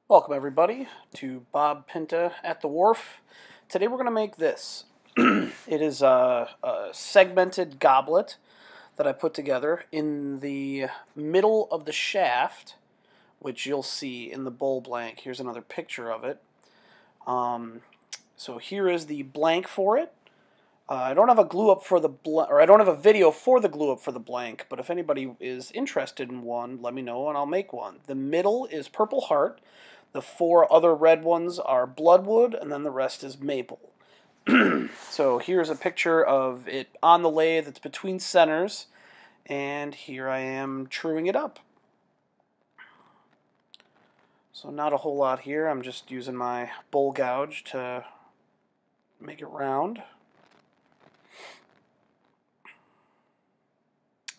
Welcome everybody to Bob Pinta at the Wharf. Today we're going to make this. It is a segmented goblet that I put together in the middle of the shaft, which you'll see in the bowl blank. Here's another picture of it. So here is the blank for it. I don't have a glue up for the or I don't have a video for the glue up for the blank, but if anybody is interested in one, let me know and I'll make one. The middle is Purple Heart. The four other red ones are Bloodwood, and then the rest is Maple. So here's a picture of it on the lathe. It's between centers, and here I am truing it up. So not a whole lot here. I'm just using my bowl gouge to make it round.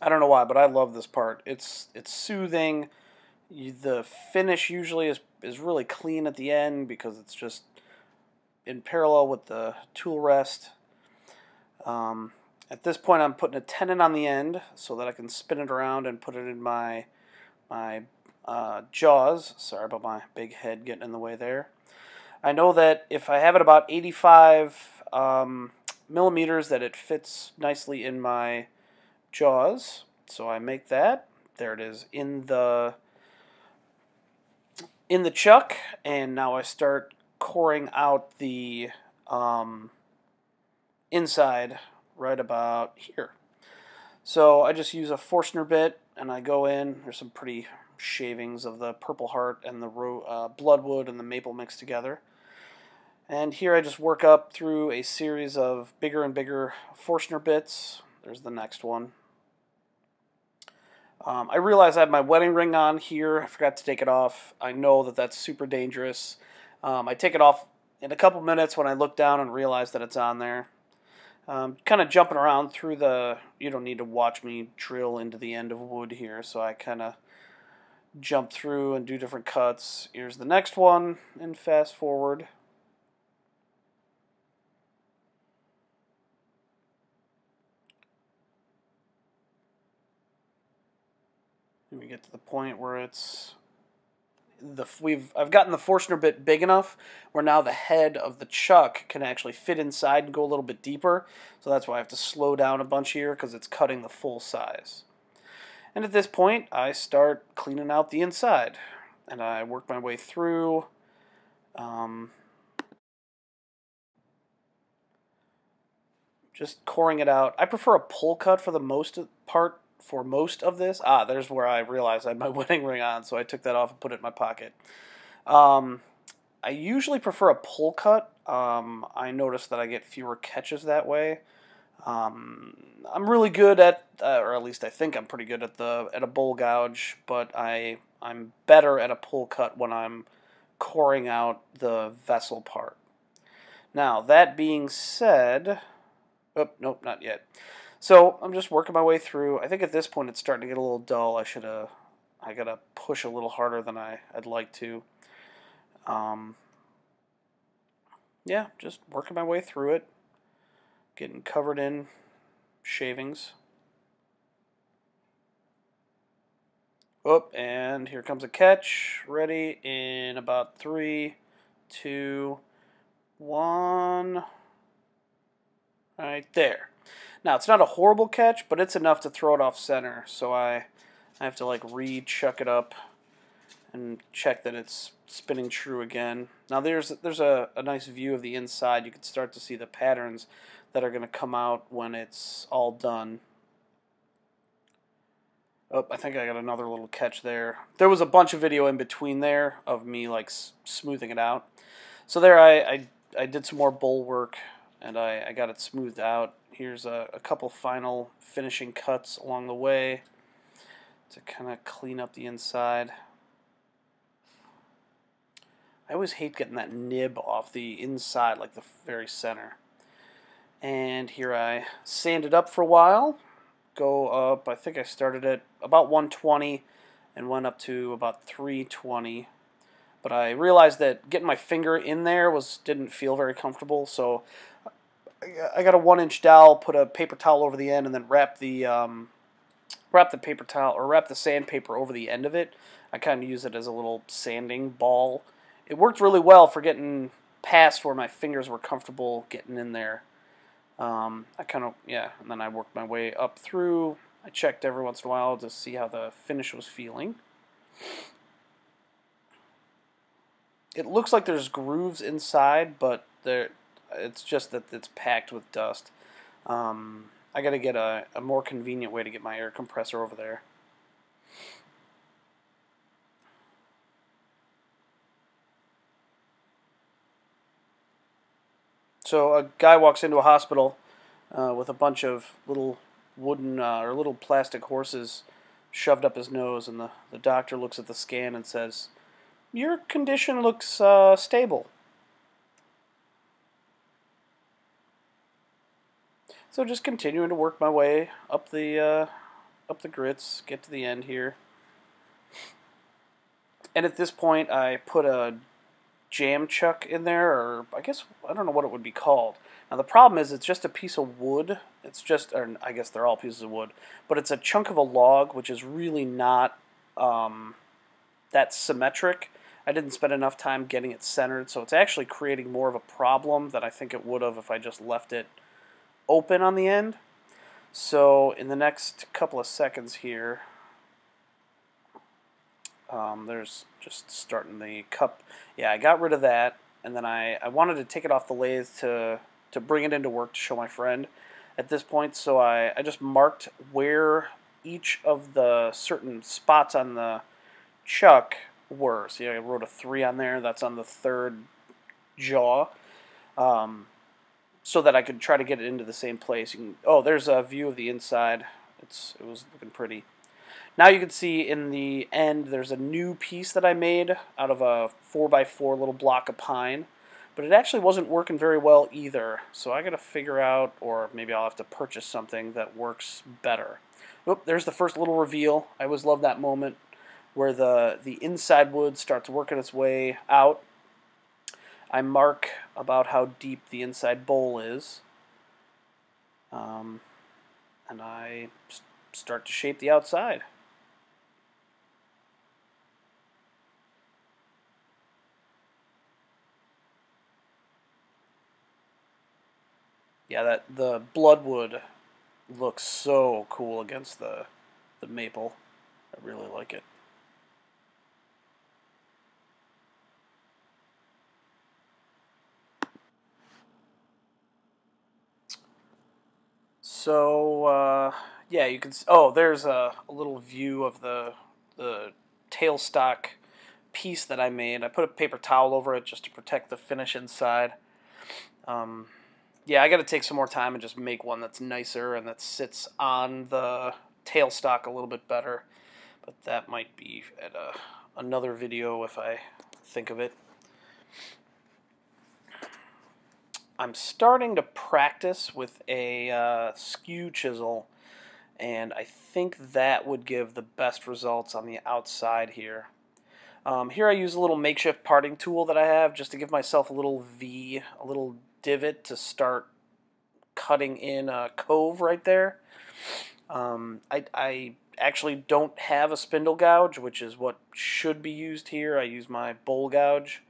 I don't know why, but I love this part. It's soothing. The finish usually is really clean at the end because it's just in parallel with the tool rest. At this point I'm putting a tenon on the end so that I can spin it around and put it in my jaws. Sorry about my big head getting in the way there. I know that if I have it about 85 millimeters that it fits nicely in my jaws. So I make that. There it is in the chuck, and now I start coring out the inside right about here. So I just use a Forstner bit, and I go in. There's some pretty shavings of the Purple Heart and the Bloodwood and the Maple mixed together. And here I just work up through a series of bigger and bigger Forstner bits. There's the next one. I realize I have my wedding ring on here. I forgot to take it off. I know that that's super dangerous. I take it off in a couple minutes when I look down and realize that it's on there. Kind of jumping around through the... You don't need to watch me drill into the end of wood here, so I kind of jump through and do different cuts. Here's the next one, and fast forward. We get to the point where it's I've gotten the Forstner bit big enough where now the head of the chuck can actually fit inside and go a little bit deeper. So that's why I have to slow down a bunch here because it's cutting the full size. And at this point, I start cleaning out the inside, and I work my way through. Just coring it out. I prefer a pull cut for the most part. For most of this, there's where I realized I had my wedding ring on, so I took that off and put it in my pocket. I usually prefer a pull cut. I notice that I get fewer catches that way. I'm really good at, or at least I think I'm pretty good at a bowl gouge, but I'm better at a pull cut when I'm coring out the vessel part. Now that being said, oh nope, not yet. So I'm just working my way through. I think at this point it's starting to get a little dull. I gotta push a little harder than I'd like to. Yeah, just working my way through it, getting covered in shavings. Oh, and here comes a catch. Ready in about 3, 2, 1. Right there. Now, it's not a horrible catch, but it's enough to throw it off center, so I have to like re-chuck it up and check that it's spinning true again. Now, there's a nice view of the inside. You can start to see the patterns that are going to come out when it's all done. Oh, I think I got another little catch there. There was a bunch of video in between there of me like smoothing it out. So there I did some more bowl work, and I got it smoothed out. Here's a couple final finishing cuts along the way to kind of clean up the inside. I always hate getting that nib off the inside, like the very center. And here I sand it up for a while. Go up, I think I started at about 120 and went up to about 320. But I realized that getting my finger in there didn't feel very comfortable, so I got a 1-inch dowel, put a paper towel over the end, and then wrap the paper towel or wrap the sandpaper over the end of it. I kind of use it as a little sanding ball, it worked really well for getting past where my fingers were comfortable getting in there. I kind of, yeah, and then I worked my way up through. I checked every once in a while to see how the finish was feeling. It looks like there's grooves inside, but it's just that it's packed with dust. I got to get a more convenient way to get my air compressor over there. So a guy walks into a hospital with a bunch of little wooden or little plastic horses shoved up his nose, and the doctor looks at the scan and says, "Your condition looks stable." So just continuing to work my way up the grits, get to the end here. And at this point, I put a jam chuck in there, or I guess, I don't know what it would be called. Now the problem is it's just a piece of wood. It's just, or I guess they're all pieces of wood, but it's a chunk of a log, which is really not that symmetric. I didn't spend enough time getting it centered, so it's actually creating more of a problem than I think it would have if I just left it open on the end. So in the next couple of seconds here, there's just starting the cup. Yeah, I got rid of that, and then I wanted to take it off the lathe to bring it into work to show my friend at this point. So I just marked where each of the certain spots on the chuck were. So I wrote a 3 on there. That's on the third jaw. So that I could try to get it into the same place. Oh, there's a view of the inside. It was looking pretty. Now you can see in the end there's a new piece that I made out of a 4x4 little block of pine, but it actually wasn't working very well either. So I got to figure out, or maybe I'll have to purchase something that works better. Oop, there's the first little reveal. I always love that moment where the inside wood starts working its way out. I mark about how deep the inside bowl is, and I start to shape the outside. Yeah, the bloodwood looks so cool against the maple. I really like it. So yeah, you can. Oh, there's a little view of the tailstock piece that I made. I put a paper towel over it just to protect the finish inside. Yeah, I got to take some more time and just make one that's nicer and that sits on the tailstock a little bit better. But that might be at another video if I think of it. I'm starting to practice with a skew chisel, and I think that would give the best results on the outside here. Here I use a little makeshift parting tool that I have just to give myself a little V, a little divot to start cutting in a cove right there. I actually don't have a spindle gouge, which is what should be used here. I use my bowl gouge.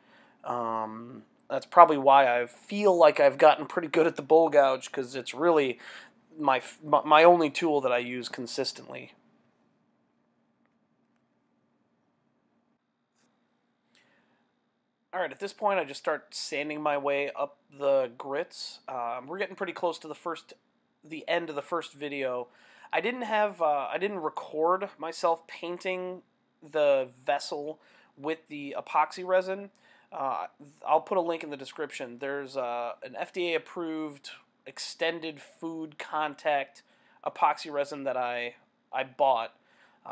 That's probably why I feel like I've gotten pretty good at the bowl gouge, because it's really my only tool that I use consistently. Alright, at this point I just start sanding my way up the grits. We're getting pretty close to the end of the first video. I didn't record myself painting the vessel with the epoxy resin. I'll put a link in the description. There's an FDA approved extended food contact epoxy resin that I bought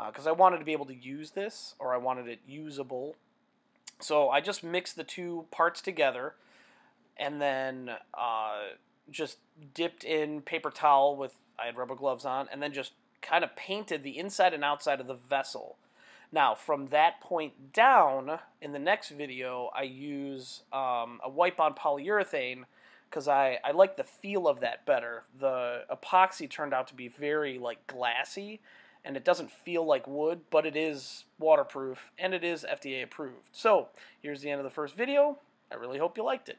because I wanted to be able to use this, or I wanted it usable. So I just mixed the two parts together, and then just dipped in paper towel I had rubber gloves on, and then just kind of painted the inside and outside of the vessel. Now, from that point down, in the next video, I use a wipe-on polyurethane because I like the feel of that better. The epoxy turned out to be very glassy, and it doesn't feel like wood, but it is waterproof, and it is FDA approved. So, here's the end of the first video. I really hope you liked it.